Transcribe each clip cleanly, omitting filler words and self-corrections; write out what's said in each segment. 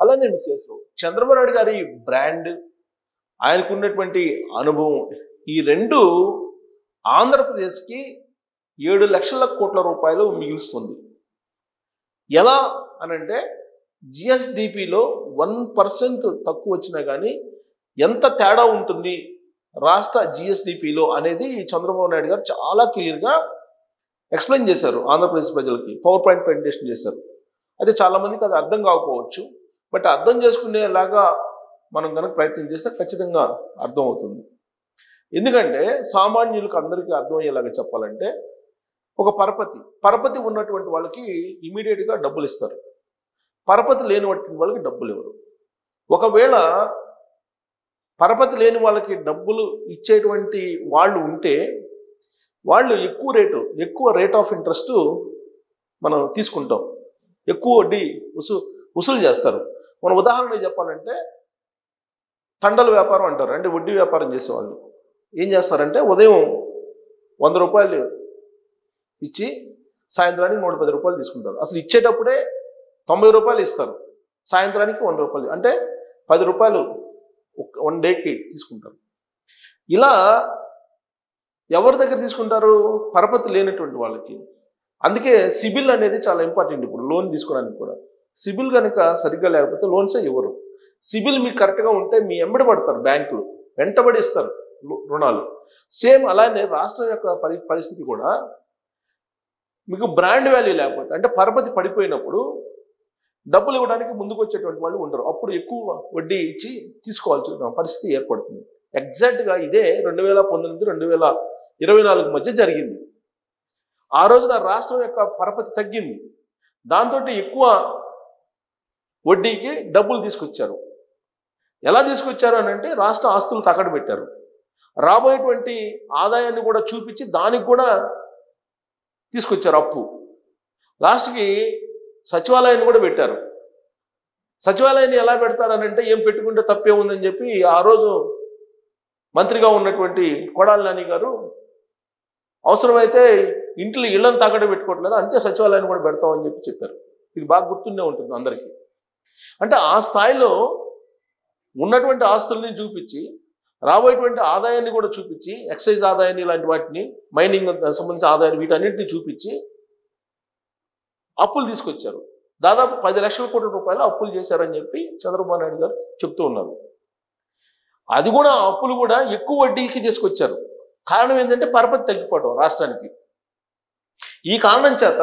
అలానే చేస్తారు. చంద్రబాబు నాయుడు గారి బ్రాండ్, ఆయనకున్నటువంటి అనుభవం, ఈ రెండు ఆంధ్రప్రదేశ్కి 7 లక్షల కోట్ల రూపాయలు మిగులుస్తుంది. ఎలా అనంటే జిఎస్డిపిలో 1% తక్కువ వచ్చినా కానీ ఎంత తేడా ఉంటుంది రాష్ట్ర జిఎస్డిపిలో అనేది చంద్రబాబు నాయుడు గారు చాలా క్లియర్గా ఎక్స్ప్లెయిన్ చేశారు ఆంధ్రప్రదేశ్ ప్రజలకి. పవర్ పాయింట్ ప్రెజెంటేషన్ చేశారు. అయితే చాలామందికి అది అర్థం కాకపోవచ్చు, బట్ అర్థం చేసుకునేలాగా మనం కనుక ప్రయత్నం చేస్తే ఖచ్చితంగా అర్థం అవుతుంది. ఎందుకంటే సామాన్యులకు అందరికీ అర్థమయ్యేలాగా చెప్పాలంటే, ఒక పరపతి ఉన్నటువంటి వాళ్ళకి ఇమీడియట్గా డబ్బులు ఇస్తారు, పరపతి లేనిటువంటి వాళ్ళకి డబ్బులు ఇవ్వరు. ఒకవేళ పరపతి లేని వాళ్ళకి డబ్బులు ఇచ్చేటువంటి వాళ్ళు ఉంటే వాళ్ళు ఎక్కువ రేట్ ఆఫ్ ఇంట్రెస్ట్ మనం తీసుకుంటాం, ఎక్కువ వడ్డీ వసూలు చేస్తారు. మన ఉదాహరణ చెప్పాలంటే తండల వ్యాపారం అంటారు, అంటే వడ్డీ వ్యాపారం చేసేవాళ్ళు ఏం చేస్తారంటే ఉదయం 100 రూపాయలు ఇచ్చి సాయంత్రానికి 110 రూపాయలు తీసుకుంటారు. అసలు ఇచ్చేటప్పుడే 90 రూపాయలు ఇస్తారు, సాయంత్రానికి 100 రూపాయలు, అంటే 10 రూపాయలు 1 డేకి తీసుకుంటారు. ఇలా ఎవరి దగ్గర తీసుకుంటారు? పరపతి లేనటువంటి వాళ్ళకి. అందుకే సిబిల్ అనేది చాలా ఇంపార్టెంట్. ఇప్పుడు లోన్ తీసుకోవడానికి కూడా సిబిల్ కనుక సరిగ్గా లేకపోతే లోన్సే ఇవ్వరు. సిబిల్ మీకు కరెక్ట్గా ఉంటే మీ ఎంబడి పడతారు, బ్యాంకులు వెంటబడి ఇస్తారు రుణాలు. సేమ్ అలానే రాష్ట్రం యొక్క పరిస్థితి కూడా, మీకు బ్రాండ్ వాల్యూ లేకపోతే, అంటే పరపతి పడిపోయినప్పుడు డబ్బులు ఇవ్వడానికి ముందుకు వచ్చేటువంటి వాళ్ళు ఉండరు. అప్పుడు ఎక్కువ వడ్డీ ఇచ్చి తీసుకోవాల్సిన పరిస్థితి ఏర్పడుతుంది. ఎగ్జాక్ట్గా ఇదే 2019-2024 మధ్య జరిగింది. ఆ రోజున రాష్ట్రం యొక్క పరపతి తగ్గింది, దాంతో ఎక్కువ వడ్డీకి డబ్బులు తీసుకొచ్చారు. ఎలా తీసుకొచ్చారు అని అంటే రాష్ట్ర ఆస్తులు తాకట్టు పెట్టారు, రాబోయేటువంటి ఆదాయాన్ని కూడా చూపించి దానికి కూడా తీసుకొచ్చారు అప్పు. లాస్ట్కి సచివాలయాన్ని కూడా పెట్టారు. సచివాలయాన్ని ఎలా పెడతారని అంటే ఏం పెట్టుకుంటే తప్పే ఉందని చెప్పి ఆ రోజు మంత్రిగా ఉన్నటువంటి కొడాలి నాని గారు అవసరమైతే ఇళ్లను తాకట్టు పెట్టుకోవట్లేదు, అంతే సచివాలయాన్ని కూడా పెడతామని చెప్పారు. ఇది బాగా గుర్తుండే ఉంటుంది అందరికీ. అంటే ఆ స్థాయిలో ఉన్నటువంటి ఆస్తుల్ని చూపించి, రాబోయేటువంటి ఆదాయాన్ని కూడా చూపించి, ఎక్సైజ్ ఆదాయాన్ని ఇలాంటి వాటిని, మైనింగ్ సంబంధించిన ఆదాయాన్ని, వీటన్నిటిని చూపించి అప్పులు తీసుకొచ్చారు. దాదాపు 10 లక్షల కోట్ల రూపాయలు అప్పులు చేశారని చెప్పి చంద్రబాబు నాయుడు గారు చెప్తూ ఉన్నారు. అది కూడా అప్పులు కూడా ఎక్కువ వడ్డీకి తీసుకొచ్చారు. కారణం ఏంటంటే పరపతి తగ్గిపోవడం రాష్ట్రానికి. ఈ కారణం చేత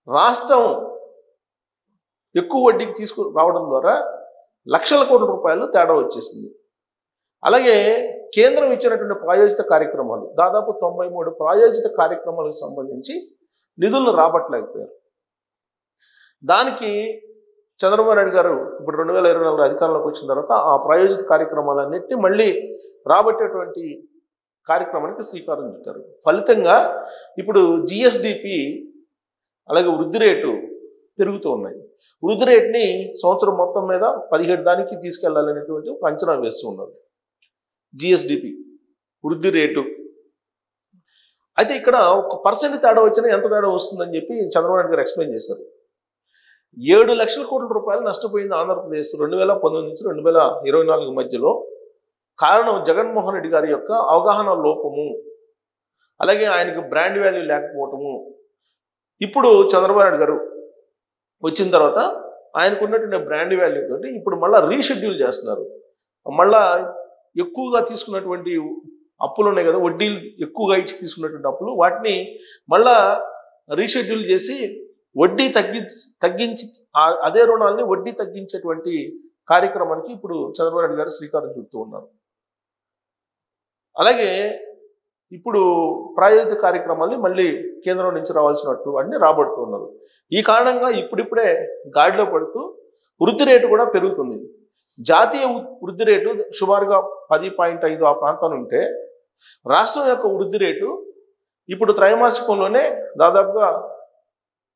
రాష్ట్రం ఎక్కువ వడ్డీకి తీసుకురావడం ద్వారా లక్షల కోట్ల రూపాయలు తేడా వచ్చేసింది. అలాగే కేంద్రం ఇచ్చినటువంటి ప్రాయోజిత కార్యక్రమాలు, దాదాపు 93 ప్రాయోజిత కార్యక్రమాలకు సంబంధించి నిధులను రాబట్టలేకపోయారు. దానికి చంద్రబాబు నాయుడు గారు ఇప్పుడు 2024 అధికారంలోకి వచ్చిన తర్వాత ఆ ప్రాయోజిత కార్యక్రమాలన్నింటినీ మళ్ళీ రాబట్టేటువంటి కార్యక్రమానికి శ్రీకారం చుట్టారు. ఫలితంగా ఇప్పుడు జిఎస్డిపి అలాగే వృద్ధి రేటు పెరుగుతూ ఉన్నాయి. వృద్ధి రేటుని సంవత్సరం మొత్తం మీద 17 దానికి తీసుకెళ్లాలనేటువంటి ఒక అంచనా వేస్తూ ఉన్నారు జిఎస్డిపి వృద్ధి రేటు. అయితే ఇక్కడ 1% తేడా వచ్చినా ఎంత తేడా వస్తుందని చెప్పి చంద్రబాబు నాయుడు గారు ఎక్స్ప్లెయిన్ చేశారు. 7 లక్షల కోట్ల రూపాయలు నష్టపోయింది ఆంధ్రప్రదేశ్ 2019-2024 మధ్యలో. కారణం జగన్మోహన్ రెడ్డి గారి యొక్క అవగాహన లోపము, అలాగే ఆయనకు బ్రాండ్ వాల్యూ లేకపోవటము. ఇప్పుడు చంద్రబాబు నాయుడు గారు వచ్చిన తర్వాత ఆయనకు ఉన్నటువంటి బ్రాండ్ వాల్యూ తోటి ఇప్పుడు మళ్ళీ రీషెడ్యూల్ చేస్తున్నారు. మళ్ళా ఎక్కువగా తీసుకున్నటువంటి అప్పులు ఉన్నాయి కదా, వడ్డీలు ఎక్కువగా ఇచ్చి తీసుకున్నటువంటి అప్పులు, వాటిని మళ్ళా రీషెడ్యూల్ చేసి వడ్డీ తగ్గించి అదే రుణాలని వడ్డీ తగ్గించేటువంటి కార్యక్రమానికి ఇప్పుడు చంద్రబాబు నాయుడు గారు శ్రీకారం చుడుతూ ఉన్నారు. అలాగే ఇప్పుడు ప్రాయోజిత కార్యక్రమాల్ని మళ్ళీ కేంద్రం నుంచి రావాల్సినట్టు అన్ని రాబడుతూ ఉన్నారు. ఈ కారణంగా ఇప్పుడిప్పుడే గాడిలో పడుతూ వృద్ధి రేటు కూడా పెరుగుతుంది. జాతీయ వృద్ధి రేటు సుమారుగా 10.5 ఆ ప్రాంతాన్ని ఉంటే, రాష్ట్రం యొక్క వృద్ధి రేటు ఇప్పుడు త్రైమాసికంలోనే దాదాపుగా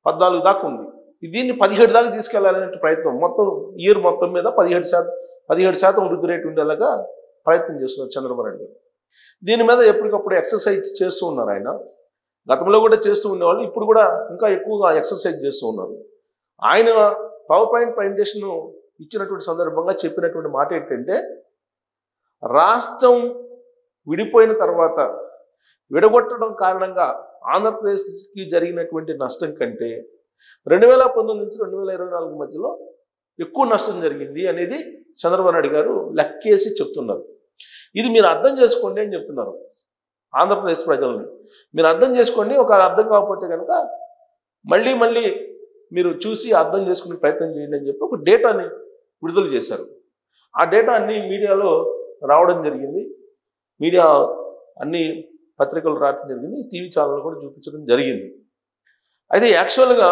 14 దాకా ఉంది. దీన్ని 17 దాకా తీసుకెళ్లాలనే ప్రయత్నం, మొత్తం ఇయర్ మొత్తం మీద 17% వృద్ధి రేటు ఉండేలాగా ప్రయత్నం చేస్తున్నారు చంద్రబాబు నాయుడు గారు. దీని మీద ఎప్పటికప్పుడు ఎక్సర్సైజ్ చేస్తూ ఉన్నారు ఆయన. గతంలో కూడా చేస్తూ ఉండేవాళ్ళు, ఇప్పుడు కూడా ఇంకా ఎక్కువగా ఎక్సర్సైజ్ చేస్తూ ఉన్నారు. ఆయన పవర్ పాయింట్ ప్రజెంటేషన్ ఇచ్చినటువంటి సందర్భంగా చెప్పినటువంటి మాట ఏంటంటే, రాష్ట్రం విడిపోయిన తర్వాత విడగొట్టడం కారణంగా ఆంధ్రప్రదేశ్కి జరిగినటువంటి నష్టం కంటే 2019 నుంచి 2024 మధ్యలో ఎక్కువ నష్టం జరిగింది అనేది చంద్రబాబు నాయుడు గారు లెక్కేసి చెప్తున్నారు. ఇది మీరు అర్థం చేసుకోండి అని చెప్తున్నారు ఆంధ్రప్రదేశ్ ప్రజల్ని. మీరు అర్థం చేసుకోండి, ఒక అర్థం కాకపోతే కనుక మళ్ళీ మీరు చూసి అర్థం చేసుకునే ప్రయత్నం చేయండి అని చెప్పి ఒక డేటాని విడుదల చేశారు. ఆ డేటా అన్ని మీడియాలో రావడం జరిగింది, మీడియా అన్ని పత్రికలు రావడం జరిగింది, టీవీ ఛానల్ కూడా చూపించడం జరిగింది. అయితే యాక్చువల్గా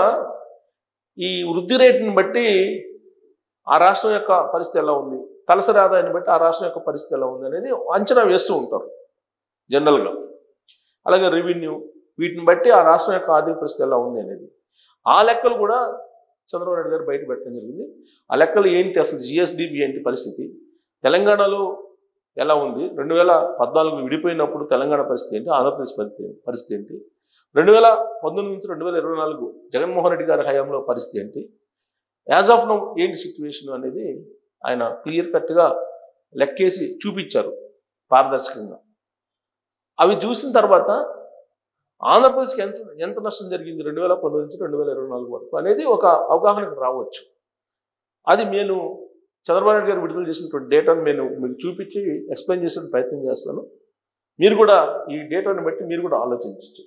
ఈ వృద్ధి రేటుని బట్టి ఆ రాష్ట్రం యొక్క పరిస్థితి ఎలా ఉంది, తలసరి ఆదాయాన్ని బట్టి ఆ రాష్ట్రం యొక్క పరిస్థితి ఎలా ఉంది అనేది అంచనా వేస్తూ ఉంటారు జనరల్గా. అలాగే రెవెన్యూ, వీటిని బట్టి ఆ రాష్ట్రం యొక్క ఆర్థిక పరిస్థితి ఎలా ఉంది అనేది ఆ లెక్కలు కూడా చంద్రబాబు నాయుడు గారు బయట పెట్టడం జరిగింది. ఆ లెక్కలు ఏంటి, అసలు జిఎస్డిపి ఏంటి పరిస్థితి, తెలంగాణలో ఎలా ఉంది, 2014 విడిపోయినప్పుడు తెలంగాణ పరిస్థితి ఏంటి, ఆంధ్రప్రదేశ్ పరిస్థితి ఏంటి, 2019 నుంచి 2024 జగన్మోహన్ రెడ్డి గారి హయాంలో పరిస్థితి ఏంటి, యాజ్ ఆఫ్ నౌ ఏంటి సిచ్యువేషన్ అనేది ఆయన క్లియర్ కట్గా లెక్కేసి చూపించారు పారదర్శకంగా. అవి చూసిన తర్వాత ఆంధ్రప్రదేశ్కి ఎంత నష్టం జరిగింది 2019 నుంచి 2024 వరకు అనేది ఒక అవగాహనకు రావచ్చు. అది నేను చంద్రబాబు నాయుడు గారు విడుదల చేసినటువంటి డేటాను నేను మీకు చూపించి ఎక్స్ప్లెయిన్ చేసే ప్రయత్నం చేస్తాను. మీరు కూడా ఈ డేటాను బట్టి మీరు కూడా ఆలోచించవచ్చు.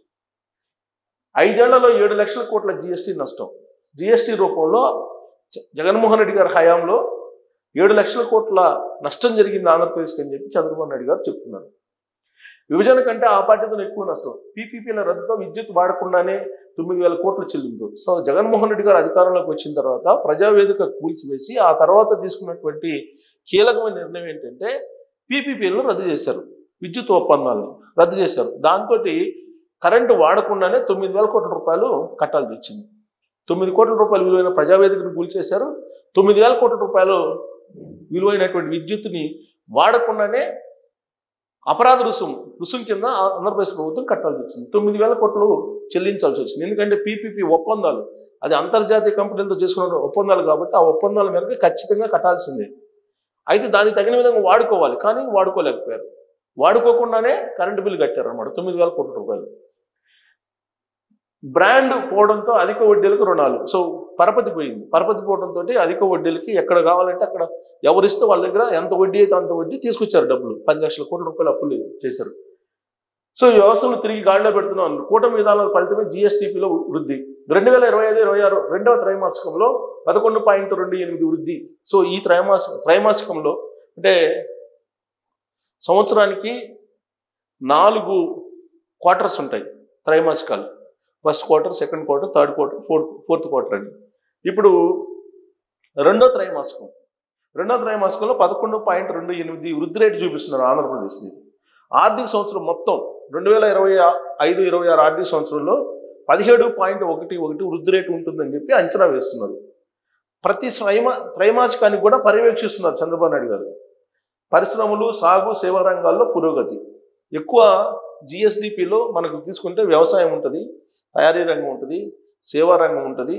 5 ఏళ్లలో 7 లక్షల కోట్ల జిఎస్టీ నష్టం, జిఎస్టీ రూపంలో జగన్మోహన్ రెడ్డి గారి హయాంలో 7 లక్షల కోట్ల నష్టం జరిగింది ఆంధ్రప్రదేశ్కి అని చెప్పి చంద్రబాబు నాయుడు గారు చెప్తున్నారు. విభజన కంటే ఆ పార్టీతో ఎక్కువ నష్టం, పీపీపీల రద్దుతో విద్యుత్ వాడకుండానే 9,000 కోట్లు చెల్లింపు. సో జగన్మోహన్ రెడ్డి గారు అధికారంలోకి వచ్చిన తర్వాత ప్రజావేదిక కూల్చివేసి ఆ తర్వాత తీసుకున్నటువంటి కీలకమైన నిర్ణయం ఏంటంటే పీపీపీలను రద్దు చేశారు, విద్యుత్ ఒప్పందాలను రద్దు చేశారు. దాంతో కరెంటు వాడకుండానే 9,000 కోట్ల రూపాయలు కట్టాల్సి వచ్చింది. 9 కోట్ల రూపాయలు విలువైన ప్రజావేదికను కూల్చేశారు. 9,000 కోట్ల రూపాయలు విలువైనటువంటి విద్యుత్తుని వాడకుండానే అపరాధ రుసుం కింద ఆంధ్రప్రదేశ్ ప్రభుత్వం కట్టాల్సి వచ్చింది. 9,000 కోట్లు చెల్లించాల్సి వచ్చింది. ఎందుకంటే పీపీపీ ఒప్పందాలు, అది అంతర్జాతీయ కంపెనీలతో చేసుకున్న ఒప్పందాలు కాబట్టి ఆ ఒప్పందాల మేరకు ఖచ్చితంగా కట్టాల్సిందే. అయితే దానికి తగిన విధంగా వాడుకోవాలి, కానీ వాడుకోలేకపోయారు. వాడుకోకుండానే కరెంటు బిల్లు కట్టారు అన్నమాట 9,000 కోట్ల రూపాయలు. బ్రాండ్ పోవడంతో అధిక వడ్డీలకు రుణాలు. సో పరపతి పోయింది, పరపతి పోవడంతో అధిక వడ్డీలకి ఎక్కడ కావాలంటే అక్కడ ఎవరిస్తే వాళ్ళ దగ్గర ఎంత వడ్డీ అయితే అంత వడ్డీ తీసుకొచ్చారు డబ్బులు. 10 లక్షల కోట్ల రూపాయలు అప్పులు చేశారు. సో ఈ వ్యవస్థను తిరిగి గాడిలో పెడుతున్నాం. కూటమి విధానాల ఫలితమే జిఎస్టీపీలో వృద్ధి. 2025-26 రెండవ త్రైమాసికంలో 11.28 వృద్ధి. సో ఈ త్రైమాసికంలో అంటే సంవత్సరానికి 4 క్వార్టర్స్ ఉంటాయి, త్రైమాసికాలు. First quarter, second quarter, third quarter, fourth quarter అని. ఇప్పుడు రెండో త్రైమాసికంలో 11.28 వృద్ధి రేటు చూపిస్తున్నారు ఆంధ్రప్రదేశ్ని. ఆర్థిక సంవత్సరం మొత్తం 2025-26 ఆర్థిక సంవత్సరంలో 17.11 వృద్ధి రేటు ఉంటుందని చెప్పి అంచనా వేస్తున్నారు. ప్రతి త్రైమాసికానికి కూడా పర్యవేక్షిస్తున్నారు చంద్రబాబు నాయుడు గారు. పరిశ్రమలు, సాగు, సేవా రంగాల్లో పురోగతి ఎక్కువ. జిఎస్డిపిలో మనకు తీసుకుంటే వ్యవసాయం ఉంటుంది, తయారీ రంగం ఉంటుంది, సేవా రంగం ఉంటుంది,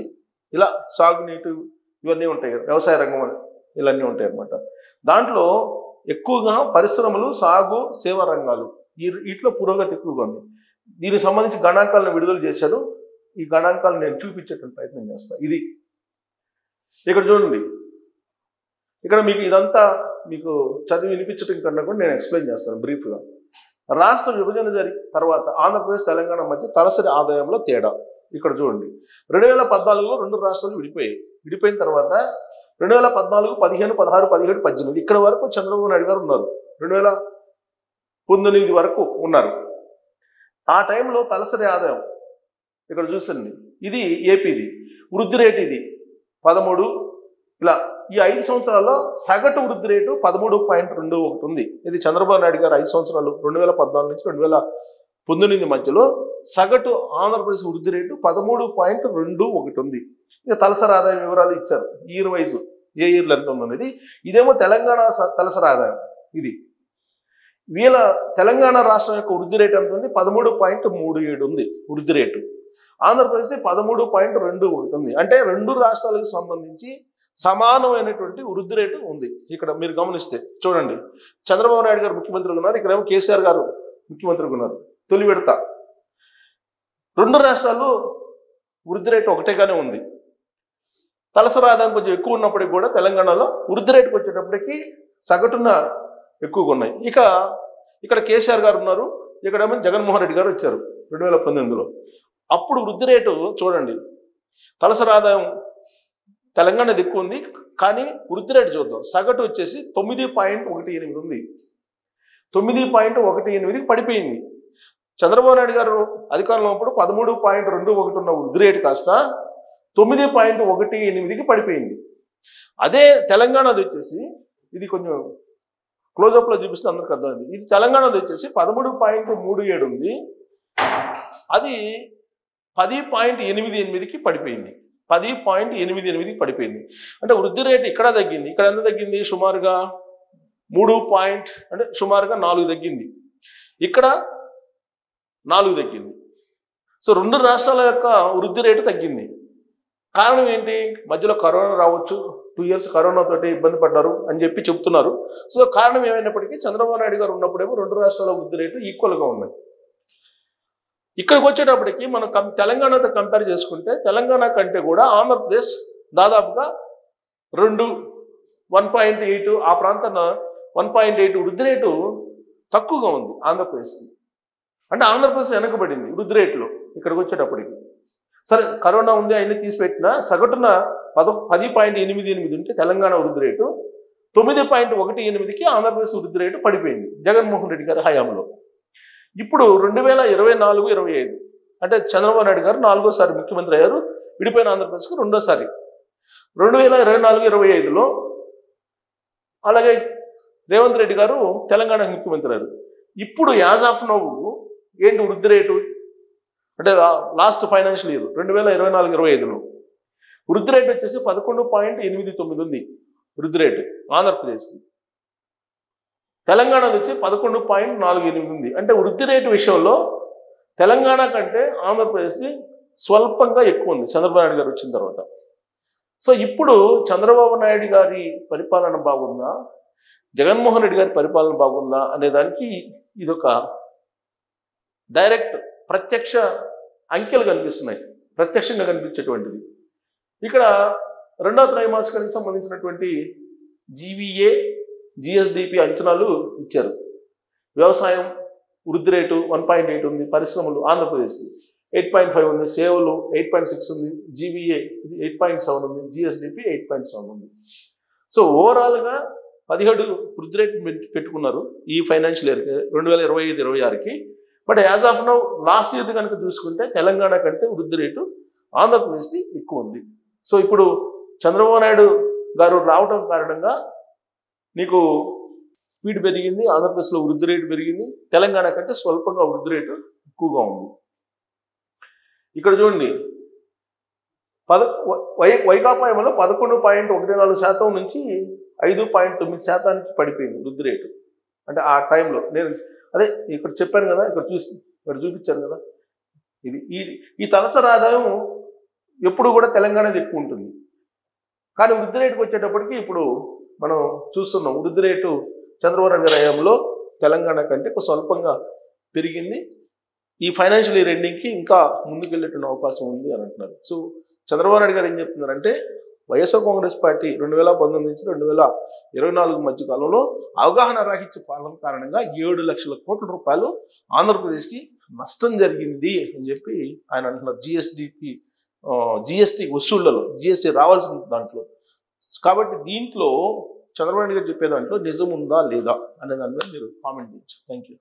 ఇలా సాగునీటి ఇవన్నీ ఉంటాయి కదా, వ్యవసాయ రంగం ఇవన్నీ ఉంటాయి అన్నమాట. దాంట్లో ఎక్కువగా పరిశ్రమలు, సాగు, సేవా రంగాలు వీటిలో పురోగతి ఎక్కువగా ఉంది. దీనికి సంబంధించి గణాంకాలను విడుదల చేశారు. ఈ గణాంకాలను నేను చూపించేటువంటి ప్రయత్నం చేస్తాను. ఇది ఇక్కడ చూడండి, ఇక్కడ మీకు ఇదంతా మీకు చదివి వినిపించడం కన్నా కూడా నేను ఎక్స్ప్లెయిన్ చేస్తాను బ్రీఫ్గా. రాష్ట్ర విభజన జరిగిన తర్వాత ఆంధ్రప్రదేశ్, తెలంగాణ మధ్య తలసరి ఆదాయంలో తేడా ఇక్కడ చూడండి. 2014లో 2 రాష్ట్రాలు విడిపోయాయి. విడిపోయిన తర్వాత 2014, 15, 16, 17, 18 ఇక్కడ వరకు చంద్రబాబు నాయుడు గారు ఉన్నారు. 2019 వరకు ఉన్నారు. ఆ టైంలో తలసరి ఆదాయం ఇక్కడ చూసండి, ఇది ఏపీది వృద్ధి రేటు, ఇది 13. ఇలా ఈ 5 సంవత్సరాల్లో సగటు వృద్ధి రేటు 13.21 ఉంది. ఇది చంద్రబాబు నాయుడు గారు 5 సంవత్సరాలు 2014 నుంచి 2019 మధ్యలో సగటు ఆంధ్రప్రదేశ్ వృద్ధి రేటు 13.21 ఉంది. ఇక తలసరి ఆదాయం వివరాలు ఇచ్చారు, ఇయర్ వైజ్ ఏ ఇయర్లో ఎంత ఉందనేది. ఇదేమో తెలంగాణ తలసరి ఆదాయం. ఇది వీళ్ళ తెలంగాణ రాష్ట్రం యొక్క వృద్ధి రేటు ఎంత ఉంది, 13.37 ఉంది వృద్ధి రేటు. ఆంధ్రప్రదేశ్ 13.21 ఉంది. అంటే రెండు రాష్ట్రాలకు సంబంధించి సమానమైనటువంటి వృద్ధి రేటు ఉంది. ఇక్కడ మీరు గమనిస్తే చూడండి, చంద్రబాబు నాయుడు గారు ముఖ్యమంత్రిగా ఉన్నారు, ఇక్కడేమో కేసీఆర్ గారు ముఖ్యమంత్రిగా ఉన్నారు. తొలి విడత రెండు రాష్ట్రాలు వృద్ధి రేటు ఒకటేగానే ఉంది. తలసరి ఆదాయం కొంచెం ఎక్కువ ఉన్నప్పటికీ కూడా తెలంగాణలో వృద్ధి రేటుకి వచ్చేటప్పటికి సగటున ఎక్కువగా ఉన్నాయి. ఇక్కడ కేసీఆర్ గారు ఉన్నారు, ఇక్కడేమో జగన్మోహన్ రెడ్డి గారు వచ్చారు 2019లో. అప్పుడు వృద్ధి రేటు చూడండి, తలసరి ఆదాయం తెలంగాణది ఎక్కువ ఉంది, కానీ వృద్ధి రేటు చూద్దాం, సగటు వచ్చేసి 9.18 ఉంది. 9.18కి పడిపోయింది. చంద్రబాబు నాయుడు గారు అధికారంలో ఉన్నప్పుడు 13.21 ఉన్న వృద్ధి రేటు కాస్త 9.18కి పడిపోయింది. అదే తెలంగాణది వచ్చేసి, ఇది కొంచెం క్లోజప్లో చూపిస్తే అందరికి అర్థమైంది, ఇది తెలంగాణది వచ్చేసి 13.37 ఉంది, అది 10.88కి పడిపోయింది. 10.88కి పడిపోయింది. అంటే వృద్ధి రేటు ఇక్కడ తగ్గింది. ఇక్కడ ఎంత తగ్గింది? సుమారుగా 3 అంటే సుమారుగా 4 తగ్గింది. ఇక్కడ 4 తగ్గింది. సో రెండు రాష్ట్రాల యొక్క వృద్ధి రేటు తగ్గింది. కారణం ఏంటి? మధ్యలో కరోనా రావచ్చు, 2 years కరోనా తోటి ఇబ్బంది పడ్డారు అని చెప్పి చెప్తున్నారు. సో కారణం ఏమైనప్పటికీ చంద్రబాబు నాయుడు గారు ఉన్నప్పుడేమో రెండు రాష్ట్రాల వృద్ధి రేటు ఈక్వల్గా ఉన్నాయి. ఇక్కడికి వచ్చేటప్పటికి మనం తెలంగాణతో కంపేర్ చేసుకుంటే తెలంగాణ కంటే కూడా ఆంధ్రప్రదేశ్ దాదాపుగా 1.8 ఆ ప్రాంతాన 1.8 వృద్ధి రేటు తక్కువగా ఉంది ఆంధ్రప్రదేశ్కి. అంటే ఆంధ్రప్రదేశ్ వెనకబడింది వృద్ధి రేటులో ఇక్కడికి వచ్చేటప్పటికి. సరే కరోనా ఉంది అయినా తీసిపెట్టినా సగటున 10.88 ఉంటే తెలంగాణ వృద్ధి రేటు 9.18కి ఆంధ్రప్రదేశ్ వృద్ధి రేటు పడిపోయింది జగన్మోహన్ రెడ్డి గారి హయాంలో. ఇప్పుడు 2024-25 అంటే చంద్రబాబు నాయుడు గారు 4వ ముఖ్యమంత్రి అయ్యారు, విడిపోయిన ఆంధ్రప్రదేశ్కు 2వ 2024-25లో అలాగే రేవంత్ రెడ్డి గారు తెలంగాణకు ముఖ్యమంత్రి అయ్యారు. ఇప్పుడు యాజ్ ఆఫ్ నౌ ఏంటి వృద్ధి రేటు అంటే లాస్ట్ ఫైనాన్షియల్ ఇయర్ 2024-25లో వృద్ధి రేటు వచ్చేసి 11.89 ఉంది వృద్ధి రేటు ఆంధ్రప్రదేశ్. తెలంగాణ వచ్చి 11.48 ఉంది. అంటే వృద్ధి రేటు విషయంలో తెలంగాణ కంటే ఆంధ్రప్రదేశ్కి స్వల్పంగా ఎక్కువ ఉంది చంద్రబాబు నాయుడు గారు వచ్చిన తర్వాత. సో ఇప్పుడు చంద్రబాబు నాయుడు గారి పరిపాలన బాగుందా, జగన్మోహన్ రెడ్డి గారి పరిపాలన బాగుందా అనే దానికి ఇదొక డైరెక్ట్ ప్రత్యక్ష అంకెలు కనిపిస్తున్నాయి, ప్రత్యక్షంగా కనిపించేటువంటిది. ఇక్కడ రెండవ త్రైమాసికానికి సంబంధించినటువంటి జీవీఏ జిఎస్డిపి అంచనాలు ఇచ్చారు. వ్యవసాయం వృద్ధి రేటు 1.8 ఉంది, పరిశ్రమలు ఆంధ్రప్రదేశ్ 8.5 ఉంది, సేవలు 8.6 ఉంది, జీవీఏ 8.7 ఉంది, జిఎస్డిపి 8.7 ఉంది. సో ఓవరాల్గా 17 వృద్ధి రేటు పెట్టుకున్నారు ఈ ఫైనాన్షియల్ ఇయర్కి 2025-26కి. But as of now last year కనుక చూసుకుంటే తెలంగాణ కంటే వృద్ధి రేటు ఆంధ్రప్రదేశ్ది ఎక్కువ ఉంది. సో ఇప్పుడు చంద్రబాబు నాయుడు గారు రావడం కారణంగా నీకు స్పీడ్ పెరిగింది, ఆంధ్రప్రదేశ్లో వృద్ధి రేటు పెరిగింది, తెలంగాణ కంటే స్వల్పంగా వృద్ధి రేటు ఎక్కువగా ఉంది. ఇక్కడ చూడండి వైకాపాయంలో 11.14% నుంచి 5.9% పడిపోయింది వృద్ధి రేటు. అంటే ఆ టైంలో నేను అదే ఇక్కడ చెప్పాను కదా, ఇక్కడ చూపించాను కదా, ఈ తలసరి ఆదాయం ఎప్పుడు కూడా తెలంగాణది ఎక్కువ ఉంటుంది. కానీ వృద్ధి రేటుకి వచ్చేటప్పటికి ఇప్పుడు మనం చూస్తున్నాం వృద్ధి రేటు చంద్రబాబు నాయుడు గారి హయాంలో తెలంగాణ కంటే స్వల్పంగా పెరిగింది. ఈ ఫైనాన్షియల్ ఇయర్ ఎండింగ్కి ఇంకా ముందుకెళ్ళేటువంటి అవకాశం ఉంది అని అంటున్నారు. సో చంద్రబాబు నాయుడు గారు ఏం చెప్తున్నారంటే వైఎస్ఆర్ కాంగ్రెస్ పార్టీ 2019 నుంచి 2024 మధ్య కాలంలో అవగాహన రాహిత్య పాలన కారణంగా 7 లక్షల కోట్ల రూపాయలు ఆంధ్రప్రదేశ్కి నష్టం జరిగింది అని చెప్పి ఆయన అంటున్నారు. జిఎస్టీ వసూళ్లలో జిఎస్టీ రావాల్సిన దాంట్లో. కాబట్టి దీంట్లో చంద్రబాబు నాయుడు గారు చెప్పే దాంట్లో నిజం ఉందా లేదా అనే దాని మీద మీరు కామెంట్ చేయొచ్చు. Thank you.